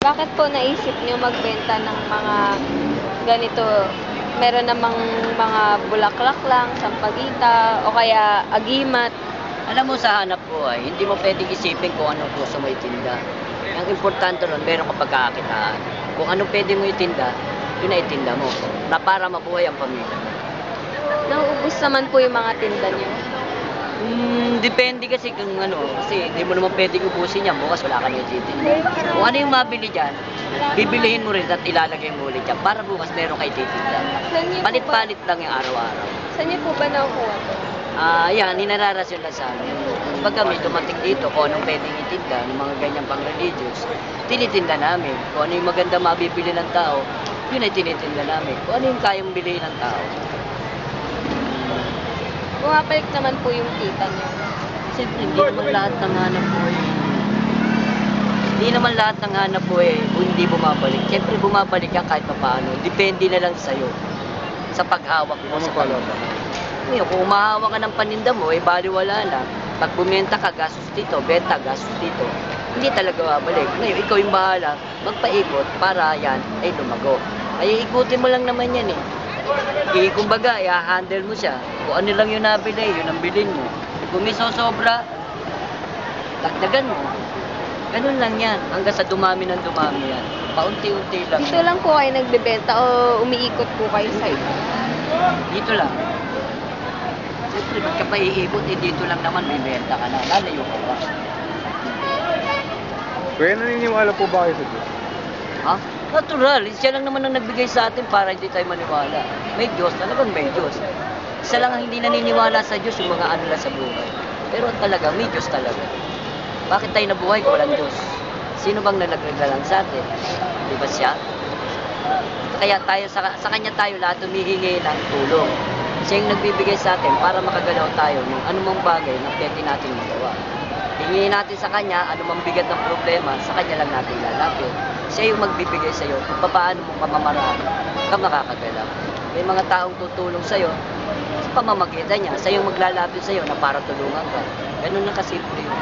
Bakit po naisip niyo magbenta ng mga ganito? Meron namang mga bulaklak lang, sampagita, o kaya agimat. Alam mo, sa hanap buhay, hindi mo pwedeng isipin kung anong gusto mo itinda. Ang importante ron, meron ka pagkakakitaan. Kung ano pwede mo itinda, yun na itinda mo. Na para mabuhay ang pamilya mo. Nauubos naman po yung mga tinda niyo. Depende kasi kung ano, kasi hindi mo naman pwedeng ubusin yan, bukas wala ka na ititinda. Kung ano yung mabili dyan, bibilihin mo rin at ilalagay mo ulit dyan para bukas meron kayo titinda. Saan niyo po ba, Palit-palit lang yung araw-araw. saan niyo po ba nakuha to? Yan, ninararasyon lang sa amin. Pag kami dumating dito, kung anong pwedeng itinda, ng mga ganyan pang religious, tinitinda namin. Kung ano yung maganda mabibili ng tao, yun ay tinitinda namin. Kung ano yung kayang bilhin ng tao. Bumabalik naman po yung kita niyo. Siyempre, hindi naman lahat ng hanap buhay. Hindi naman lahat ng hanap buhay kung hindi bumabalik. Siyempre, bumabalik yan kahit paano. Depende na lang sa'yo. Sa paghawak mo sa palaban. Ngayon, kung umahawa ka ng paninda mo, baliwala na. Pag bumenta ka, gastos dito, benta, gastos dito. Hindi talaga babalik. Ngayon, ikaw yung bahala, magpaikot para yan ay lumago. Ay, ikutin mo lang naman yan eh. Kumbaga, i-handle mo siya. Kung ano lang yung nabili, yun ang bilhin mo. Kung may sosobra, dagdagan mo. Ganun lang yan. Hanggang sa dumami ng dumami yan. Paunti-unti lang. Dito lang po kayo nagbebenta o umiikot po kayo sa iba? Dito lang. Siyempre, ba't ka pa iikot, dito lang naman, may benta ka na. Lalayo ka pa. Kaya naniniwala po ba kayo sa Diyos? Ha? Natural. Siya lang naman ang nagbigay sa atin para hindi tayo maniwala. May Diyos. Talagang may Diyos. Isa lang ang hindi naniniwala sa Diyos, yung mga ano lang sa buhay. Pero talaga, may Diyos talaga. Bakit tayo nabuhay kung walang Diyos? Sino bang nalaglag sa atin? Di ba siya? Kaya tayo, sa Kanya tayo lahat humihingi ng tulong. Siya yung nagbibigay sa atin para makagalaw tayo ng anumang bagay na pwede natin magawa. Hingin natin sa Kanya, anumang bigat ng problema, sa Kanya lang natin lalapit. Siya yung magbibigay sa iyo kung paano mo pamamaraan ka makakagalaw. May mga taong tutulong sa iyo sa pamamagitan niya. Siya yung maglalapit sa iyo na para tulungan ka. Ganun lang kasimple yun.